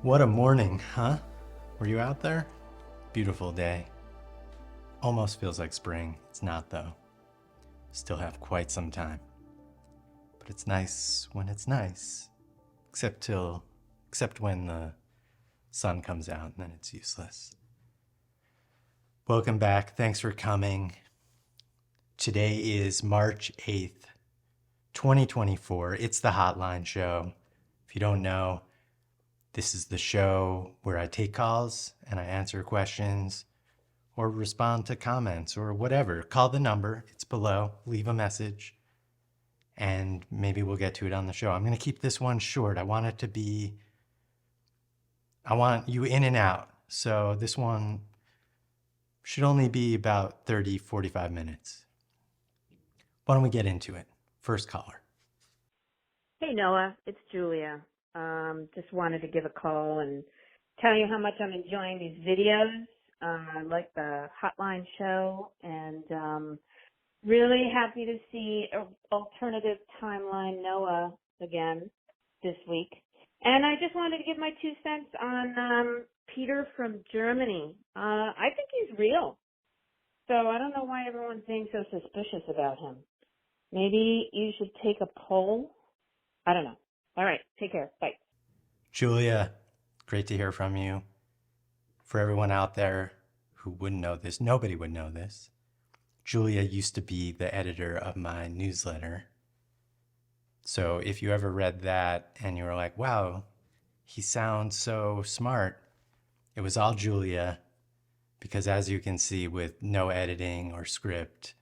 What a morning, huh? Were you out there? Beautiful day. Almost feels like spring. It's not though. Still have quite some time. But it's nice when it's nice. Except when the sun comes out and then it's useless. Welcome back. Thanks for coming. Today is March 8th, 2024. It's the Hotline Show. If you don't know, this is the show where I take calls and I answer questions or respond to comments or whatever. Call the number. It's below. Leave a message and maybe we'll get to it on the show. I'm going to keep this one short. I want you in and out. So this one should only be about 30, 45 minutes. Why don't we get into it? First caller. Hey, Noah, it's Julia. Just wanted to give a call and tell you how much I'm enjoying these videos. I like the Hotline Show and really happy to see alternative timeline Noah again this week. And I just wanted to give my 2 cents on Peter from Germany. I think he's real. So I don't know why everyone's being so suspicious about him. Maybe you should take a poll. I don't know. All right. Take care. Bye. Julia, great to hear from you. For everyone out there who wouldn't know this, nobody would know this. Julia used to be the editor of my newsletter. So if you ever read that and you were like, wow, he sounds so smart, it was all Julia, because as you can see, with no editing or script.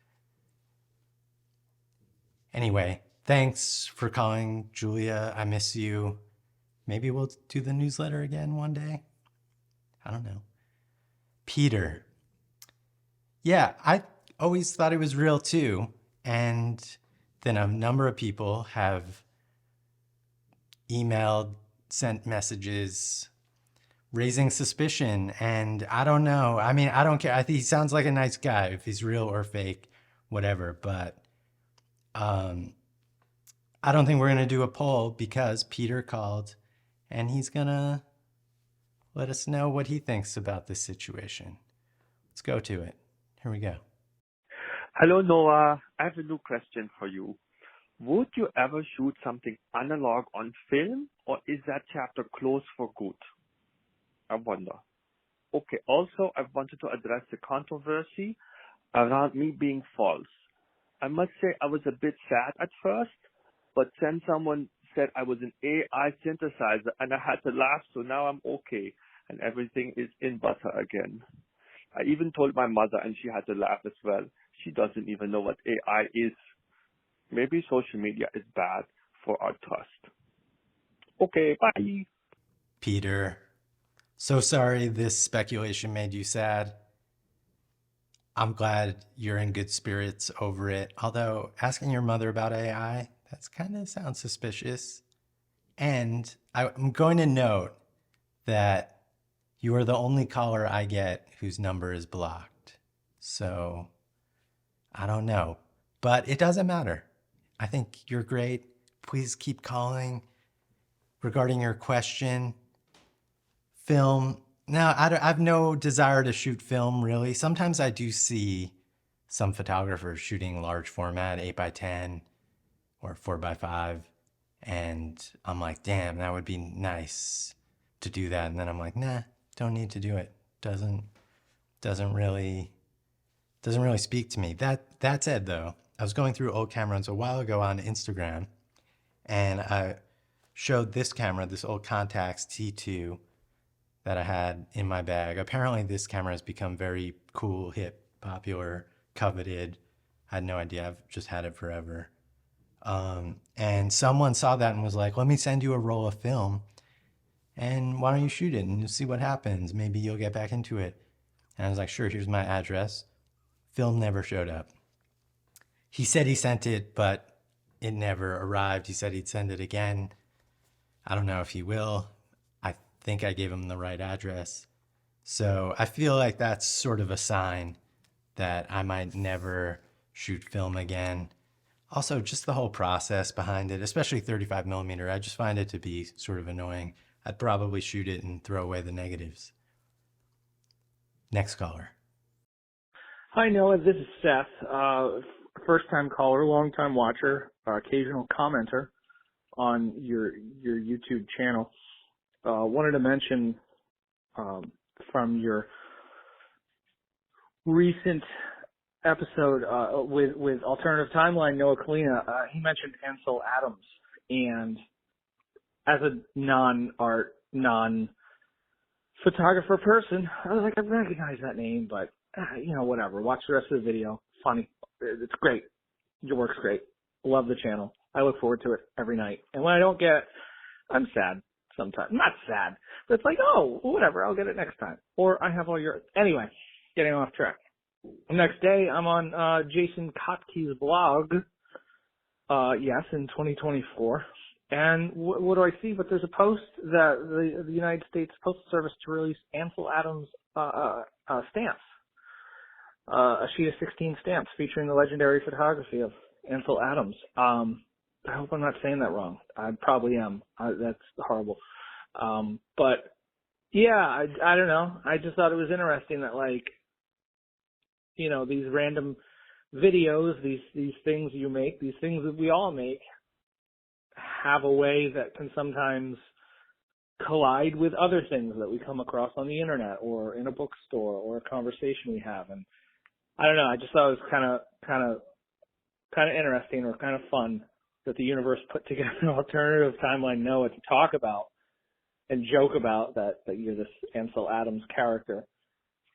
Anyway, thanks for calling, Julia. I miss you. Maybe we'll do the newsletter again one day. I don't know. Peter. Yeah, I always thought it was real too. And then a number of people have emailed, sent messages, raising suspicion. And I don't know. I mean, I don't care. I think he sounds like a nice guy, if he's real or fake, whatever. But I don't think we're going to do a poll because Peter called and he's going to let us know what he thinks about this situation. Let's go to it. Here we go. Hello, Noah. I have a new question for you. Would you ever shoot something analog on film, or is that chapter closed for good? I wonder. Okay, also, I wanted to address the controversy around me being false. I must say I was a bit sad at first, but then someone said I was an AI synthesizer and I had to laugh, so now I'm okay and everything is in butter again. I even told my mother and she had to laugh as well. She doesn't even know what AI is. Maybe social media is bad for our trust. Okay, bye. Peter, so sorry this speculation made you sad. I'm glad you're in good spirits over it. Although asking your mother about AI, that's kind of sounds suspicious. And I'm going to note that you are the only caller I get whose number is blocked. So I don't know, but it doesn't matter. I think you're great. Please keep calling regarding your question. Film. Now, I have no desire to shoot film, really. Sometimes I do see some photographers shooting large format, 8x10 or 4x5. And I'm like, damn, that would be nice to do that. And then I'm like, nah, don't need to do it. Doesn't really speak to me. That said, though, I was going through old cameras a while ago on Instagram, and I showed this camera, this old Contax T2 that I had in my bag. Apparently, this camera has become very cool, hip, popular, coveted. I had no idea. I've just had it forever. And someone saw that and was like, let me send you a roll of film, and why don't you shoot it and you'll see what happens. Maybe you'll get back into it. And I was like, sure, here's my address. Film never showed up. He said he sent it, but it never arrived. He said he'd send it again. I don't know if he will. I think I gave him the right address. So I feel like that's sort of a sign that I might never shoot film again. Also, just the whole process behind it, especially 35 millimeter, I just find it to be sort of annoying. I'd probably shoot it and throw away the negatives. Next caller. Hi, Noah. This is Seth. First-time caller, long-time watcher, occasional commenter on your YouTube channel. Wanted to mention from your recent episode with Alternative Timeline, Noah Kalina, he mentioned Ansel Adams, and as a non-art, non-photographer person, I was like, I recognize that name, but whatever. Watch the rest of the video. Funny. It's great. Your work's great. Love the channel. I look forward to it every night. And when I don't get, I'm sad sometimes. Not sad, but it's like, oh, whatever. I'll get it next time. Or I have all your, anyway, getting off track. The next day, I'm on Jason Kotke's blog. Yes, in 2024. And what do I see? But there's a post that the United States Postal Service to release Ansel Adams stamps. A sheet of 16 stamps featuring the legendary photography of Ansel Adams. I hope I'm not saying that wrong. I probably am. That's horrible. But yeah, I don't know. I just thought it was interesting that, like, these random videos, these things you make, these things that we all make, have a way that can sometimes collide with other things that we come across on the internet or in a bookstore or a conversation we have. And I don't know. I just thought it was kind of interesting or kind of fun that the universe put together an alternative timeline Noah to talk about and joke about that you're this Ansel Adams character.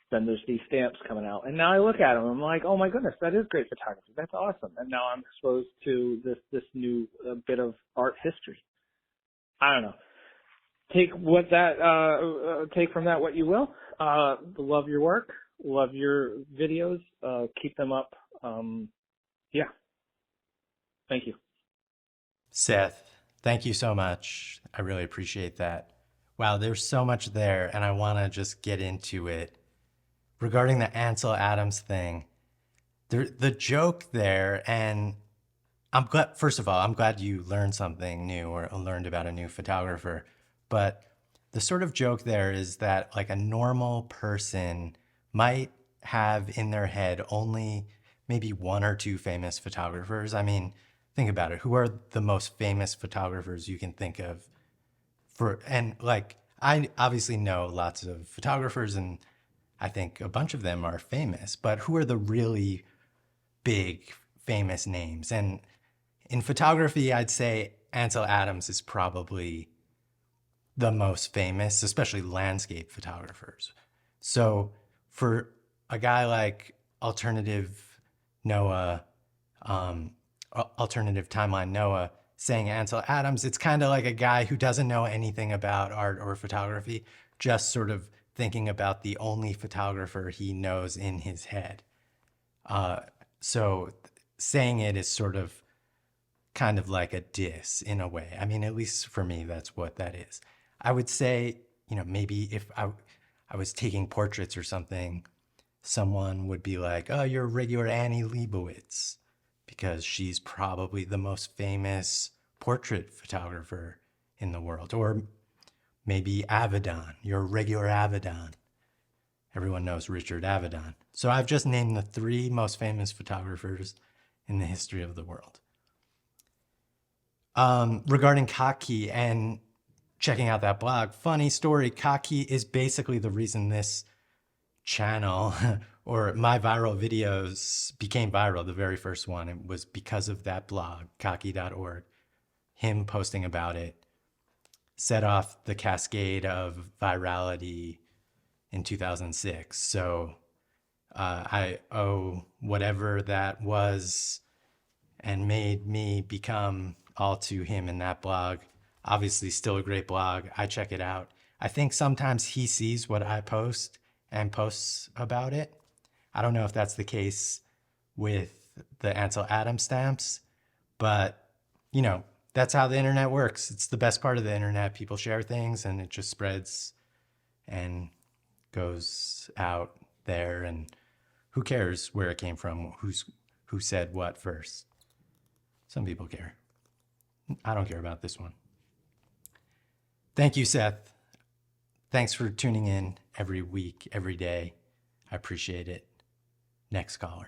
Then there's these stamps coming out, and now I look at them, I'm like, oh my goodness, that is great photography. That's awesome. And now I'm exposed to this new bit of art history. I don't know. Take take from that what you will. Love your work. Love your videos. Keep them up. Yeah. Thank you. Seth, thank you so much. I really appreciate that. Wow, there's so much there, and I want to just get into it. Regarding the Ansel Adams thing, the joke there, and I'm glad, first of all, I'm glad you learned something new or learned about a new photographer, but the sort of joke there is that, like, a normal person might have in their head only maybe one or two famous photographers. I mean, think about it. Who are the most famous photographers you can think of? And like, I obviously know lots of photographers, and I think a bunch of them are famous, but who are the really big famous names? And in photography, I'd say Ansel Adams is probably the most famous, especially landscape photographers. So for a guy like Alternative Timeline Noah saying Ansel Adams, it's kind of like a guy who doesn't know anything about art or photography, just sort of thinking about the only photographer he knows in his head. So saying it is sort of kind of like a diss in a way. I mean, at least for me, that's what that is. I would say, maybe if I was taking portraits or something, someone would be like, oh, you're a regular Annie Leibovitz, because she's probably the most famous portrait photographer in the world. Or maybe Avedon, you're a regular Avedon. Everyone knows Richard Avedon. So I've just named the three most famous photographers in the history of the world. Regarding Kotke and checking out that blog, funny story, Kotke is basically the reason this channel or my viral videos became viral. The very first one, it was because of that blog, kotke.org. Him posting about it set off the cascade of virality in 2006. So I owe whatever that was and made me become all to him in that blog. Obviously still a great blog. I check it out. I think sometimes he sees what I post and posts about it. I don't know if that's the case with the Ansel Adams stamps, but that's how the internet works. It's the best part of the internet. People share things and it just spreads and goes out there, and who cares where it came from, who said what first. Some people care. I don't care about this one. Thank you, Seth. Thanks for tuning in every week, every day. I appreciate it. Next caller.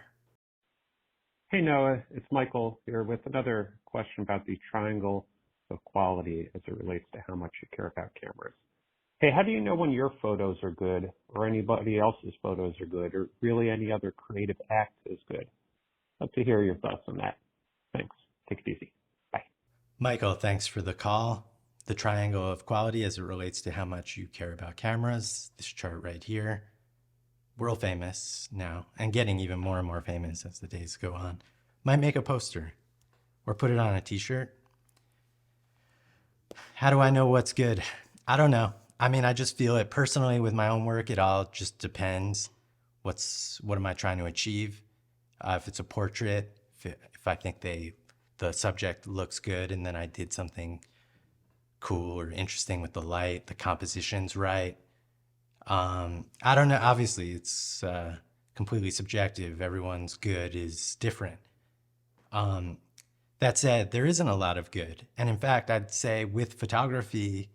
Hey, Noah, it's Michael here with another question about the triangle of quality as it relates to how much you care about cameras. Hey, how do you know when your photos are good or anybody else's photos are good or really any other creative act is good? Love to hear your thoughts on that. Thanks. Take it easy. Bye. Michael, thanks for the call. The triangle of quality as it relates to how much you care about cameras. This chart right here. World famous now and getting even more and more famous as the days go on. Might make a poster or put it on a t-shirt. How do I know what's good? I don't know. I mean, I just feel it personally with my own work. It all just depends. What am I trying to achieve? If it's a portrait, if I think the subject looks good and then I did something cool or interesting with the light, the composition's right. I don't know. Obviously, it's completely subjective. Everyone's good is different. That said, there isn't a lot of good. And in fact, I'd say with photography,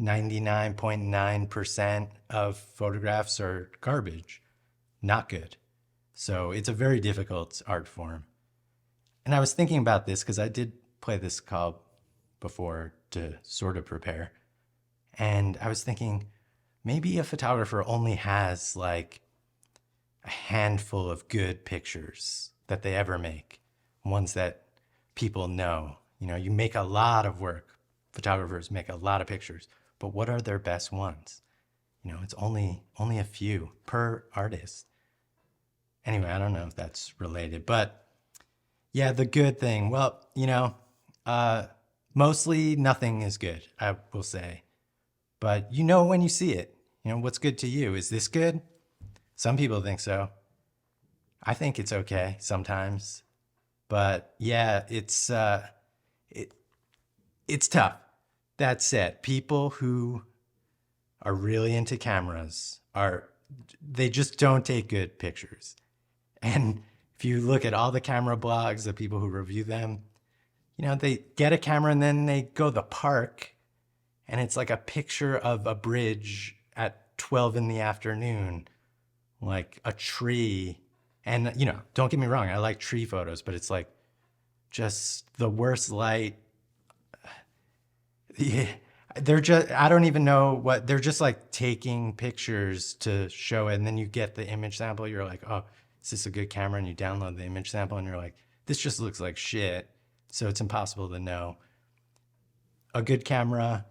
99.9% of photographs are garbage, not good. So it's a very difficult art form. And I was thinking about this because I did play this call before to sort of prepare. And I was thinking, maybe a photographer only has like a handful of good pictures that they ever make, ones that people know. You know, you make a lot of work. Photographers make a lot of pictures, but what are their best ones? You know, it's only a few per artist. Anyway, I don't know if that's related, but yeah, the good thing. Well, you know, mostly nothing is good, I will say. But you know when you see it, you know, what's good to you? Is this good? Some people think so. I think it's okay sometimes. But yeah, it's tough. That said, people who are really into cameras they just don't take good pictures. And if you look at all the camera blogs, the people who review them, you know, they get a camera and then they go to the park and it's like a picture of a bridge at 12 in the afternoon, like a tree. And, you know, don't get me wrong, I like tree photos, but it's like just the worst light. Yeah, I don't even know what, they're just like taking pictures to show it. And then you get the image sample. You're like, oh, is this a good camera? And you download the image sample and you're like, this just looks like shit. So it's impossible to know. A good camera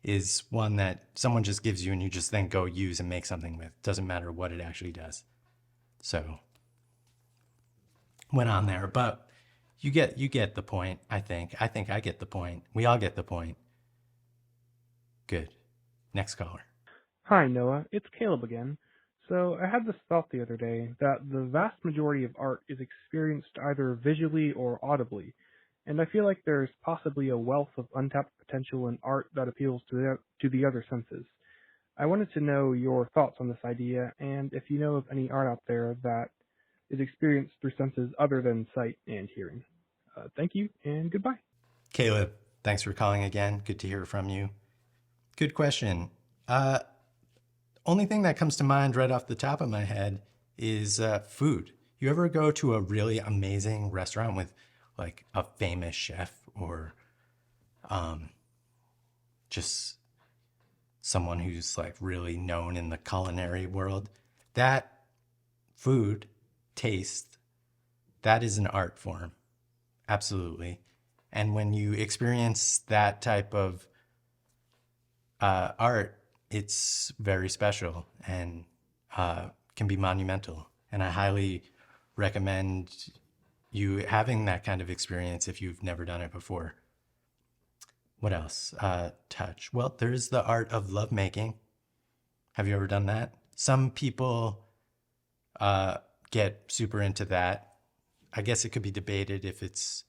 is one that someone just gives you and you just then go use and make something with. Doesn't matter what it actually does. So went on there, but you get the point. I think I get the point. We all get the point. Good. Next caller. Hi, Noah. It's Caleb again. So I had this thought the other day that the vast majority of art is experienced either visually or audibly, and I feel like there's possibly a wealth of untapped potential in art that appeals to the other senses. I wanted to know your thoughts on this idea, and if you know of any art out there that is experienced through senses other than sight and hearing. Thank you, and goodbye. Caleb, thanks for calling again. Good to hear from you. Good question. Only thing that comes to mind right off the top of my head is food. You ever go to a really amazing restaurant with like a famous chef or just someone who's like really known in the culinary world? That food, taste, that is an art form. Absolutely. And when you experience that type of art, it's very special and can be monumental. And I highly recommend you having that kind of experience if you've never done it before. What else? Touch. Well, there's the art of lovemaking. Have you ever done that? Some people get super into that. I guess it could be debated if it's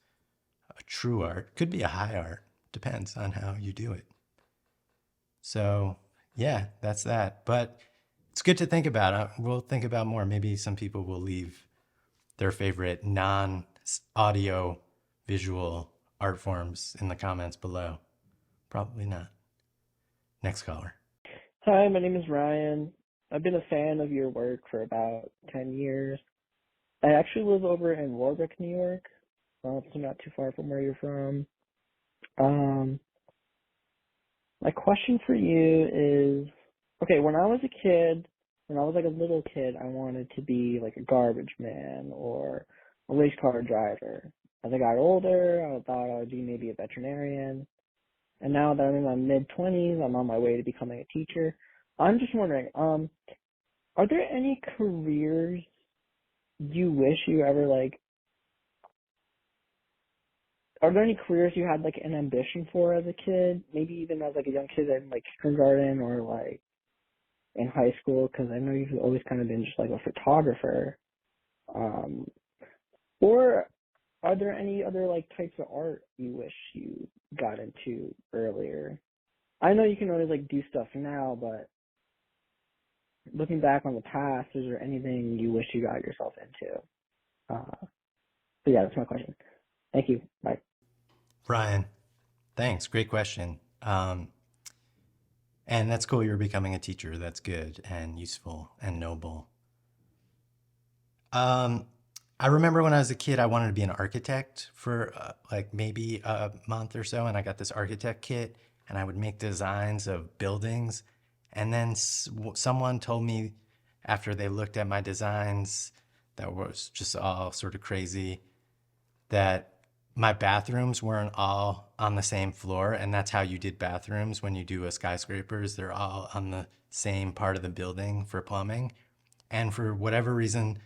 a true art. Could be a high art. Depends on how you do it. So yeah, that's that. But it's good to think about. We'll think about more. Maybe some people will leave their favorite non-audio visual art forms in the comments below. Probably not. Next caller. Hi, my name is Ryan. I've been a fan of your work for about 10 years. I actually live over in Warwick, New York, so not too far from where you're from. My question for you is, okay, when I was a kid, when I was like a little kid, I wanted to be like a garbage man or a race car driver. As I got older, I thought I would be maybe a veterinarian. And now that I'm in my mid-20s, I'm on my way to becoming a teacher. I'm just wondering, are there any careers you wish you ever like, are there any careers you had like an ambition for as a kid? Maybe even as like a young kid in like kindergarten or like in high school? Because I know you've always kind of been just like a photographer. Or are there any other like types of art you wish you got into earlier? I know you can always like do stuff now, but looking back on the past, is there anything you wish you got yourself into? But yeah, that's my question. Thank you. Bye. Ryan, thanks. Great question. And that's cool. You're becoming a teacher. That's good and useful and noble. I remember when I was a kid, I wanted to be an architect for like maybe a month or so. And I got this architect kit and I would make designs of buildings. And then someone told me after they looked at my designs that was just all sort of crazy, that my bathrooms weren't all on the same floor. And that's how you did bathrooms when you do a skyscrapers. They're all on the same part of the building for plumbing. And for whatever reason,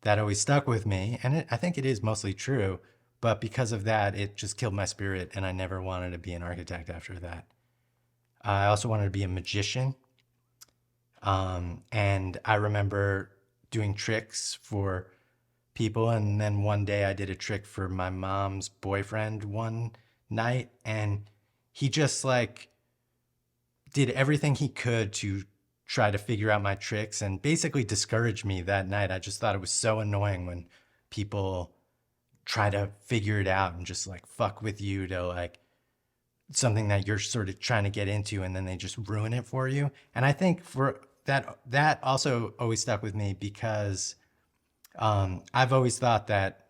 that always stuck with me. And I think it is mostly true. But because of that, it just killed my spirit. And I never wanted to be an architect after that. I also wanted to be a magician. And I remember doing tricks for people. And then one day I did a trick for my mom's boyfriend one night. And he just like did everything he could to try to figure out my tricks and basically discouraged me that night. I just thought it was so annoying when people try to figure it out and just like fuck with you to like something that you're sort of trying to get into, and then they just ruin it for you. And I think for that also always stuck with me because I've always thought that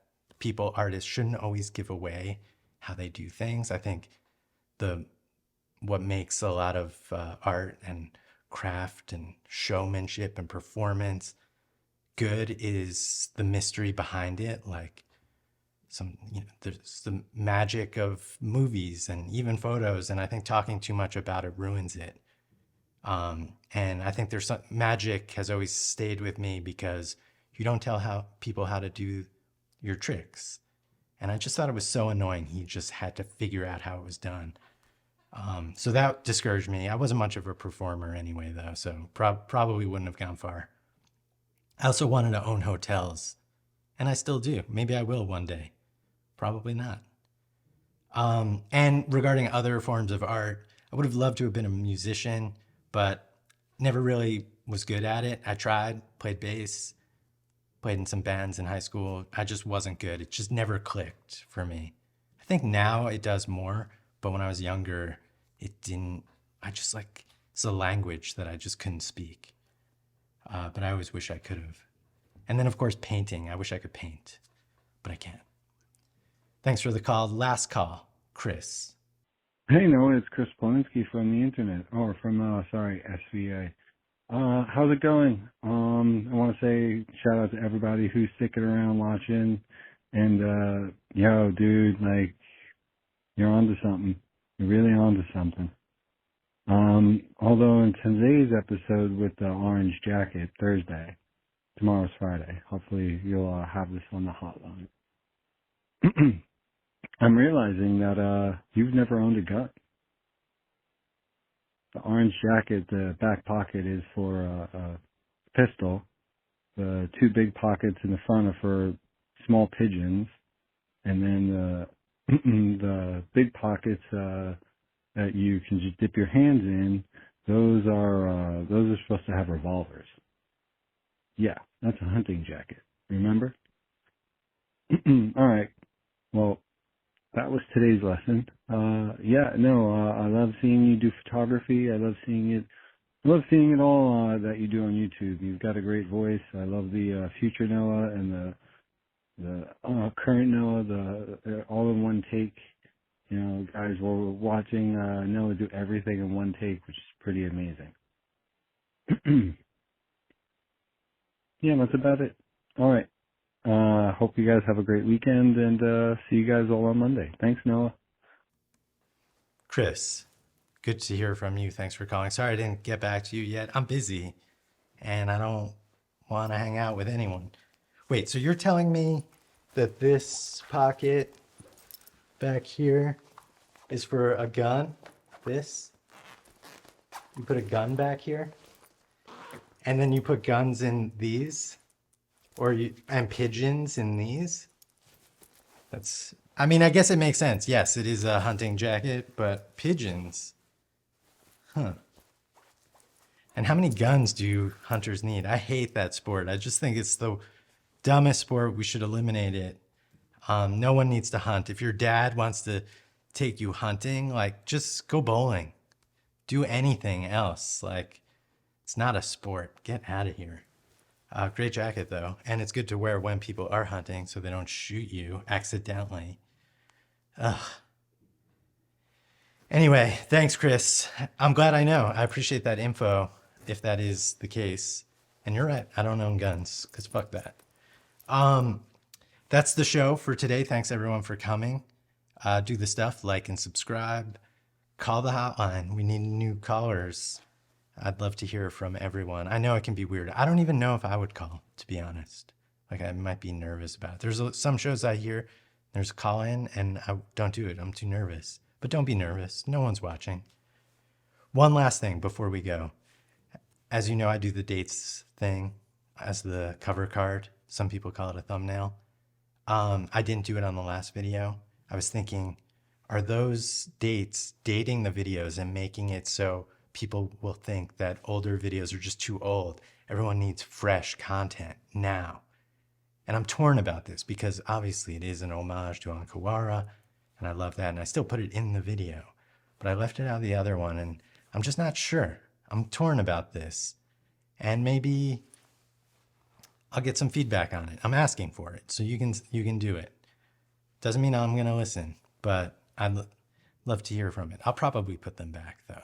artists shouldn't always give away how they do things. I think what makes a lot of art and craft and showmanship and performance good is the mystery behind it. Like there's the magic of movies and even photos. And I think talking too much about it ruins it. And I think there's some magic has always stayed with me because you don't tell people how to do your tricks. And I just thought it was so annoying. He just had to figure out how it was done. So that discouraged me. I wasn't much of a performer anyway, though, so probably wouldn't have gone far. I also wanted to own hotels, and I still do. Maybe I will one day. Probably not. And regarding other forms of art, I would have loved to have been a musician, but never really was good at it. I tried, played bass, played in some bands in high school. I just wasn't good. It just never clicked for me. I think now it does more, but when I was younger, it didn't. It's a language that I just couldn't speak. But I always wish I could have. And then, of course, painting. I wish I could paint, but I can't. Thanks for the call. Last call, Chris. Hey, Noah, it's Chris Polinsky from the internet, or from, SVA. How's it going? I want to say shout out to everybody who's sticking around watching. And, yo, dude, like, you're onto something. You're really onto something. Although in today's episode with the orange jacket, Thursday, tomorrow's Friday, hopefully you'll have this on the hotline. I'm realizing that you've never owned a gun. The orange jacket, the back pocket is for a pistol. The two big pockets in the front are for small pigeons. And then the big pockets that you can just dip your hands in, those are supposed to have revolvers. Yeah, that's a hunting jacket. Remember? All right. Well, that was today's lesson. I love seeing you do photography. I love seeing it. I love seeing it all that you do on YouTube. You've got a great voice. I love the future Noah and the current Noah, the all in one take. You know, guys, we're watching Noah do everything in one take, which is pretty amazing. Yeah, that's about it. All right. Hope you guys have a great weekend, and see you guys all on Monday. Thanks, Noah. Chris, good to hear from you. Thanks for calling. Sorry I didn't get back to you yet. I'm busy, and I don't want to hang out with anyone. Wait, so you're telling me that this pocket back here is for a gun? This? You put a gun back here? And then you put guns in these? And pigeons in these? I guess it makes sense. Yes, it is a hunting jacket, but pigeons? Huh. And how many guns do hunters need? I hate that sport. I just think it's the dumbest sport. We should eliminate it. No one needs to hunt. If your dad wants to take you hunting, like, just go bowling. Do anything else. Like, it's not a sport. Get out of here. Great jacket, though. And it's good to wear when people are hunting so they don't shoot you accidentally. Ugh. Anyway, thanks, Chris. I'm glad I know. I appreciate that info, if that is the case. And you're right. I don't own guns, because fuck that. That's the show for today. Thanks, everyone, for coming. Do the stuff, like and subscribe. Call the hotline. We need new callers. I'd love to hear from everyone. I know it can be weird. I don't even know if I would call, to be honest. Like, I might be nervous about it. There's some shows I hear, there's a call in, and I don't do it. I'm too nervous. But don't be nervous. No one's watching. One last thing before we go. As you know, I do the dates thing as the cover card. Some people call it a thumbnail. I didn't do it on the last video. I was thinking, are those dates dating the videos and making it so people will think that older videos are just too old? Everyone needs fresh content now. And I'm torn about this because obviously it is an homage to Ankawara, and I love that, and I still put it in the video. But I left it out of the other one, and I'm just not sure. I'm torn about this. And maybe I'll get some feedback on it. I'm asking for it, so you can do it. Doesn't mean I'm going to listen, but I'd love to hear from it. I'll probably put them back, though,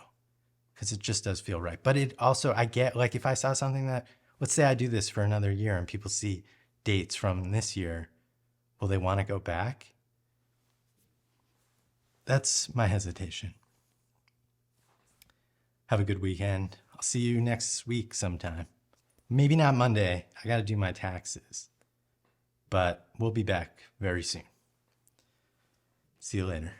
because it just does feel right. But it also, I get, like, if I saw something that, let's say I do this for another year and people see dates from this year, will they want to go back? That's my hesitation. Have a good weekend. I'll see you next week sometime. Maybe not Monday. I got to do my taxes. But we'll be back very soon. See you later.